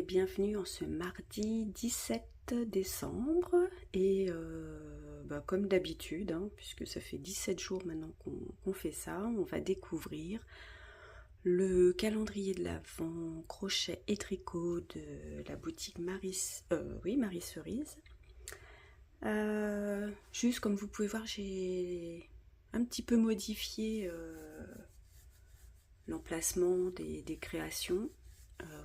bienvenue en ce mardi 17 décembre et comme d'habitude, puisque ça fait 17 jours maintenant qu'on fait ça, on va découvrir le calendrier de l'Avent crochet et tricot de la boutique Marie Cerise. Juste comme vous pouvez voir, j'ai un petit peu modifié l'emplacement des créations.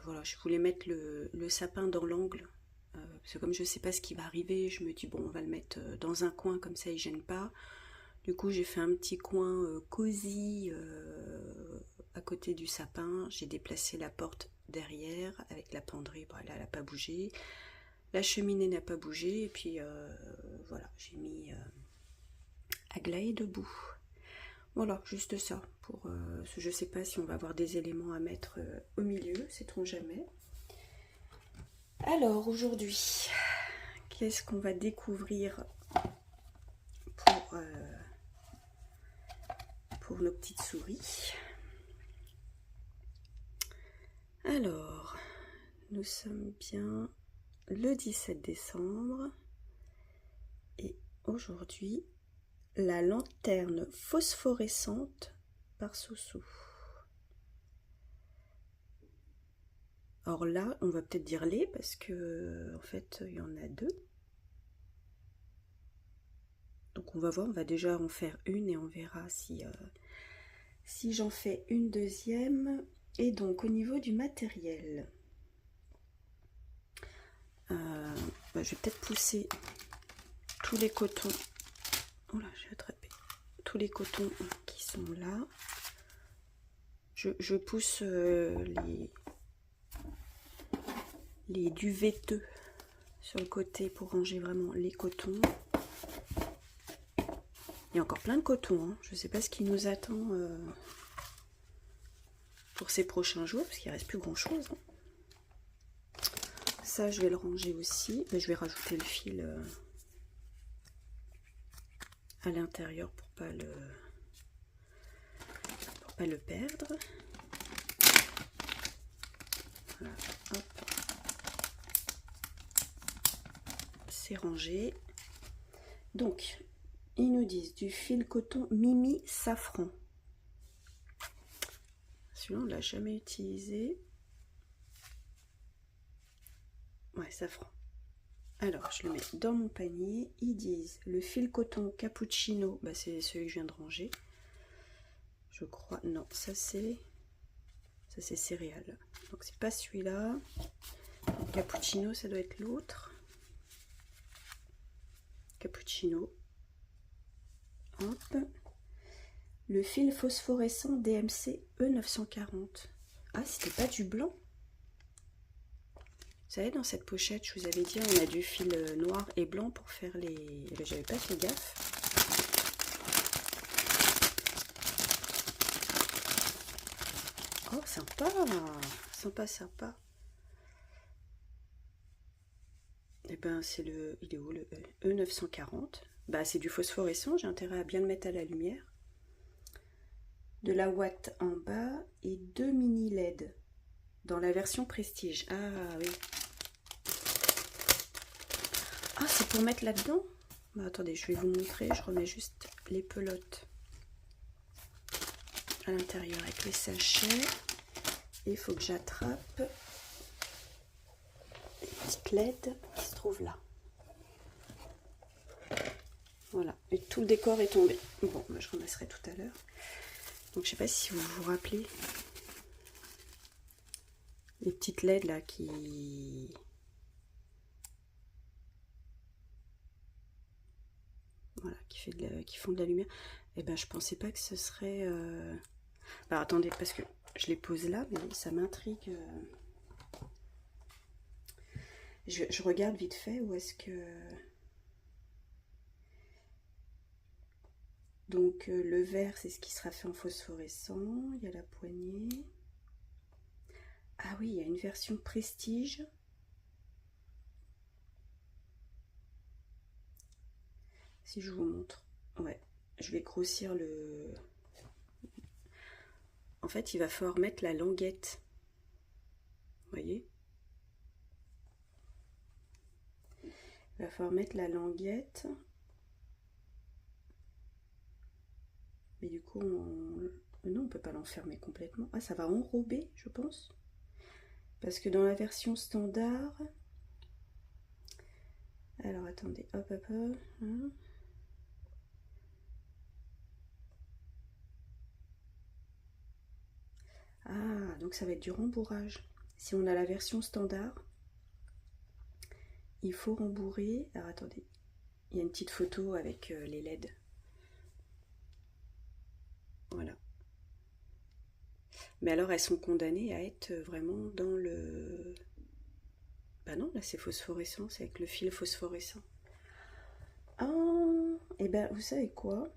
Voilà, je voulais mettre le sapin dans l'angle, parce que comme je sais pas ce qui va arriver, je me dis bon, on va le mettre dans un coin, comme ça il gêne pas. Du coup, j'ai fait un petit coin cosy à côté du sapin. J'ai déplacé la porte derrière avec la penderie, bon, elle n'a pas bougé. La cheminée n'a pas bougé, et puis voilà, j'ai mis Aglaé debout. Voilà, juste ça. Je sais pas si on va avoir des éléments à mettre au milieu, sait-on jamais. Alors aujourd'hui, qu'est-ce qu'on va découvrir pour nos petites souris? Alors, nous sommes bien le 17 décembre et aujourd'hui, la lanterne phosphorescente par Soussou. Alors là, on va peut-être dire les parce que en fait, il y en a deux. Donc on va voir, on va déjà en faire une et on verra si j'en fais une deuxième. Et donc au niveau du matériel, je vais peut-être pousser tous les cotons. Oh là, j'ai attrapé tous les cotons qui sont là. Je pousse les duveteux sur le côté pour ranger vraiment les cotons. Il y a encore plein de coton, je ne sais pas ce qui nous attend pour ces prochains jours, parce qu'il ne reste plus grand chose. Ça, je vais le ranger aussi. Mais je vais rajouter le fil à l'intérieur pour pas le perdre. Voilà, hop. C'est rangé. Donc, ils nous disent du fil coton Mimi Safran. Celui-là, on ne l'a jamais utilisé. Ouais, Safran. Alors, je le mets dans mon panier. Ils disent le fil coton cappuccino. Bah, c'est celui que je viens de ranger. Je crois. Non, ça c'est céréales. Donc, c'est pas celui-là. Cappuccino, ça doit être l'autre. Cappuccino. Hop. Le fil phosphorescent DMC E940. Ah, c'était pas du blanc. Vous savez, dans cette pochette, je vous avais dit, on a du fil noir et blanc pour faire les... J'avais pas fait gaffe. Oh, sympa. Sympa, sympa. Et ben, c'est le... Il est où, le E940? Bah, c'est du phosphorescent, j'ai intérêt à bien le mettre à la lumière. De la ouate en bas et 2 mini LED dans la version Prestige. Ah oui. Ah, c'est pour mettre là-dedans? Bah, attendez, je vais vous montrer. Je remets juste les pelotes à l'intérieur avec les sachets. Et il faut que j'attrape les petites LED qui se trouvent là. Voilà, et tout le décor est tombé. Bon, bah, je ramasserai tout à l'heure. Donc je sais pas si vous vous rappelez les petites LED là qui voilà, qui font de la lumière. Et ben je pensais pas que ce serait bah, attendez, parce que je les pose là, mais ça m'intrigue. Je regarde vite fait où est-ce que... Donc le vert, c'est ce qui sera fait en phosphorescent. Il y a la poignée. Ah oui, il y a une version Prestige. Si je vous montre. Ouais, je vais grossir le... En fait, il va falloir mettre la languette. Vous voyez? Il va falloir mettre la languette. Mais du coup, non, on peut pas l'enfermer complètement. Ah, ça va enrober, je pense. Parce que dans la version standard... Alors, attendez, hop, hop, hop. Hein. Ah, donc ça va être du rembourrage. Si on a la version standard, il faut rembourrer. Alors, attendez, il y a une petite photo avec les LED. Voilà. Mais alors, elles sont condamnées à être vraiment dans le... Bah non, là c'est phosphorescent, c'est avec le fil phosphorescent. Ah, et ben vous savez quoi?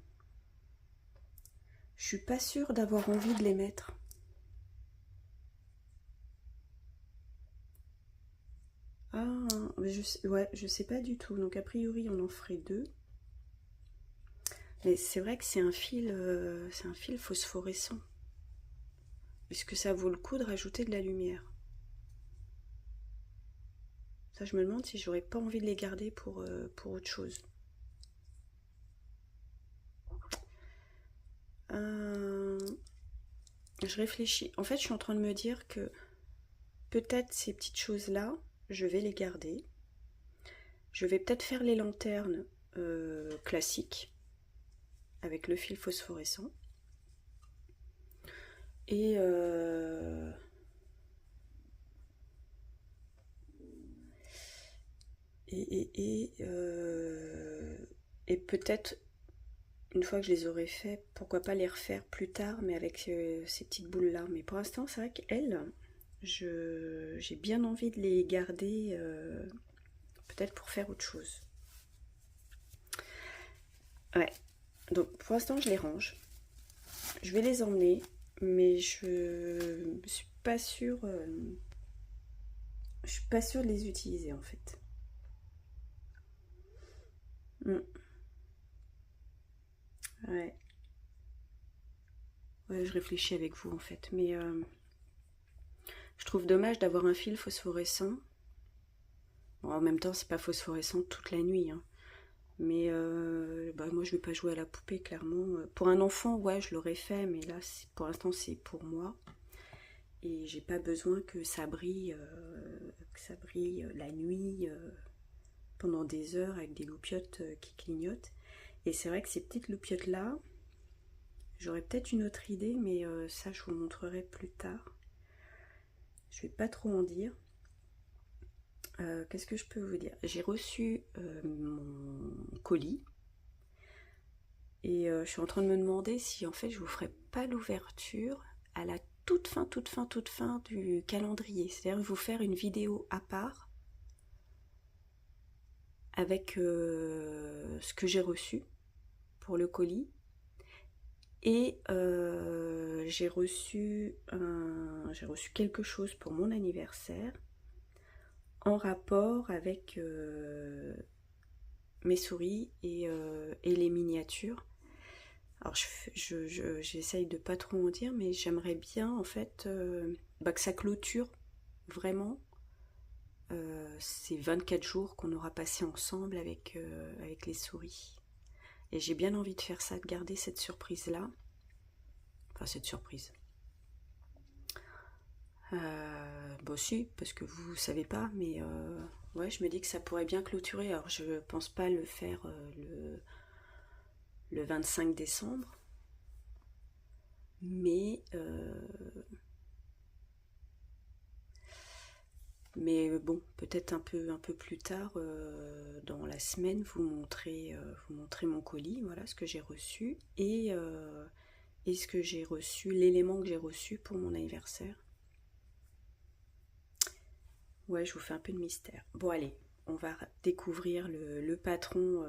Je suis pas sûre d'avoir envie de les mettre. Ah, mais ouais, je sais pas du tout. Donc a priori on en ferait 2. Mais c'est vrai que c'est un fil phosphorescent. Est-ce que ça vaut le coup de rajouter de la lumière? Ça, je me demande si j'aurais pas envie de les garder pour autre chose. Je réfléchis. En fait, je suis en train de me dire que peut-être ces petites choses-là, je vais les garder. Je vais peut-être faire les lanternes classiques avec le fil phosphorescent. Et peut-être, une fois que je les aurai fait, pourquoi pas les refaire plus tard, mais avec ces petites boules-là. Mais pour l'instant, c'est vrai qu'elles, j'ai bien envie de les garder, peut-être pour faire autre chose. Ouais, donc pour l'instant, je les range. Je vais les emmener, mais je suis pas sûre. Je suis pas sûre de les utiliser en fait. Ouais. Ouais, je réfléchis avec vous en fait, mais je trouve dommage d'avoir un fil phosphorescent. Bon, en même temps, c'est pas phosphorescent toute la nuit, hein. Mais bah, moi, je vais pas jouer à la poupée, clairement. Pour un enfant, ouais, je l'aurais fait, mais là, pour l'instant, c'est pour moi. Et j'ai pas besoin que ça brille la nuit pendant des heures avec des loupiottes qui clignotent. Et c'est vrai que ces petites loupiottes-là, j'aurais peut-être une autre idée, mais ça, je vous le montrerai plus tard. Je vais pas trop en dire. Qu'est-ce que je peux vous dire? J'ai reçu mon colis et je suis en train de me demander si en fait je vous ferai pas l'ouverture à la toute fin du calendrier. C'est-à-dire vous faire une vidéo à part avec ce que j'ai reçu pour le colis. Et j'ai reçu quelque chose pour mon anniversaire en rapport avec mes souris et les miniatures. Alors j'essaye de pas trop en dire, mais j'aimerais bien en fait que ça clôture vraiment ces 24 jours qu'on aura passé ensemble avec les souris. Et j'ai bien envie de faire ça, de garder cette surprise-là. Enfin, cette surprise. Bon, si, parce que vous savez pas, mais ouais, je me dis que ça pourrait bien clôturer. Alors, je pense pas le faire le 25 décembre, mais bon, peut-être un peu plus tard dans la semaine, vous montrer mon colis, voilà ce que j'ai reçu et ce que j'ai reçu, l'élément que j'ai reçu pour mon anniversaire. Ouais, je vous fais un peu de mystère. Bon, allez, on va découvrir le patron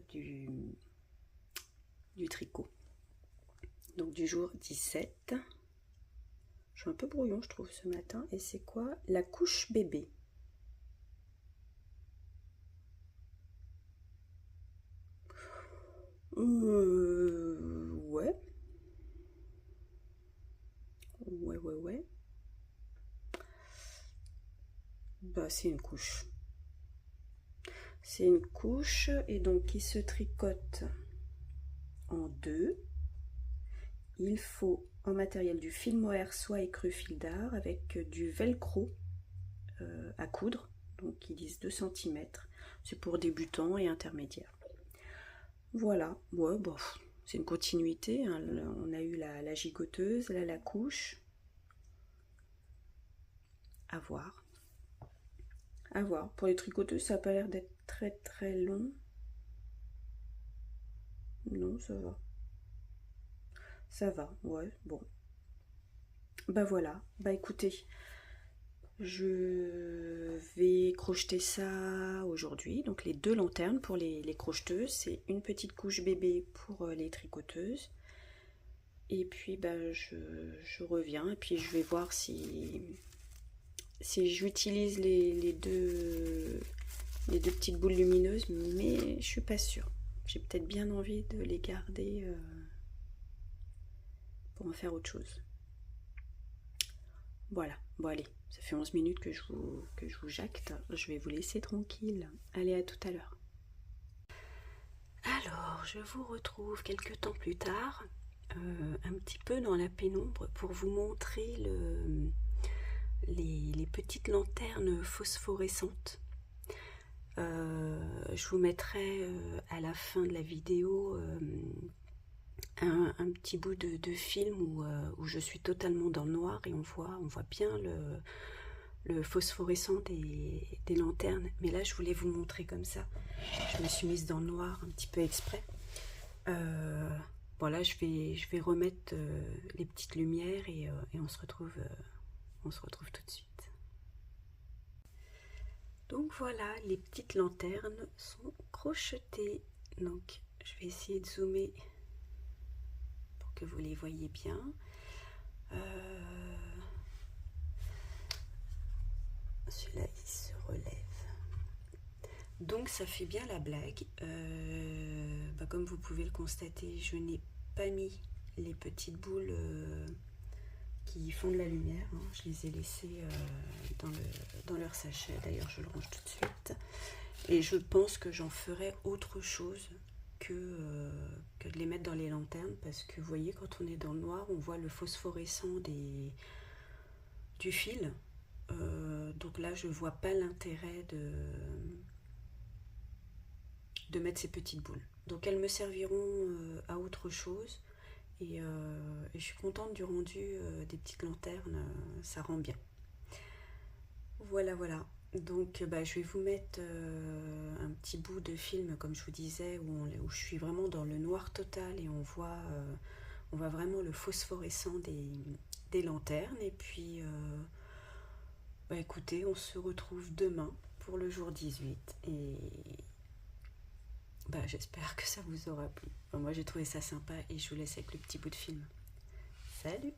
du tricot. Donc, du jour 17. Je suis un peu brouillon, je trouve, ce matin. Et c'est quoi? La couche bébé. Ouais. Ouais. Bah, c'est une couche. C'est une couche et donc qui se tricote en deux. Il faut en matériel du fil mohair soie écru fil d'art avec du velcro à coudre, donc qui disent 2 cm. C'est pour débutants et intermédiaires. Voilà, ouais, bon, c'est une continuité, hein. On a eu la gigoteuse, là la couche. À voir. À voir. Pour les tricoteuses, ça n'a pas l'air d'être très très long. Non, ça va. Ça va, ouais, bon. Bah voilà, bah écoutez, je vais crocheter ça aujourd'hui. Donc les 2 lanternes pour les crocheteuses, c'est une petite couche bébé pour les tricoteuses. Et puis bah, je reviens et puis je vais voir si j'utilise les deux petites boules lumineuses, mais je suis pas sûre. J'ai peut-être bien envie de les garder pour en faire autre chose. Voilà, bon allez, ça fait 11 minutes que je vous jacte. Je vais vous laisser tranquille. Allez, à tout à l'heure. Alors, je vous retrouve quelques temps plus tard, un petit peu dans la pénombre, pour vous montrer les petites lanternes phosphorescentes. Je vous mettrai à la fin de la vidéo un petit bout de film où je suis totalement dans le noir et on voit bien le phosphorescent des lanternes. Mais là, je voulais vous montrer comme ça. Je me suis mise dans le noir un petit peu exprès. Bon là, je vais remettre les petites lumières et on se retrouve tout de suite. Donc voilà, les petites lanternes sont crochetées. Donc je vais essayer de zoomer pour que vous les voyez bien. Celui-là, il se relève. Donc ça fait bien la blague. Comme vous pouvez le constater, je n'ai pas mis les petites boules qui font de la lumière, hein. Je les ai laissées dans leur sachet. D'ailleurs, je le range tout de suite. Et je pense que j'en ferai autre chose que de les mettre dans les lanternes, parce que vous voyez, quand on est dans le noir, on voit le phosphorescent du fil. Donc là, je vois pas l'intérêt de mettre ces petites boules. Donc elles me serviront à autre chose. Et je suis contente du rendu des petites lanternes, ça rend bien. Voilà, voilà. Donc je vais vous mettre un petit bout de film, comme je vous disais, où je suis vraiment dans le noir total et on voit vraiment le phosphorescent des lanternes. Et puis, écoutez, on se retrouve demain pour le jour 18. Et j'espère que ça vous aura plu. Moi, j'ai trouvé ça sympa et je vous laisse avec le petit bout de film. Salut!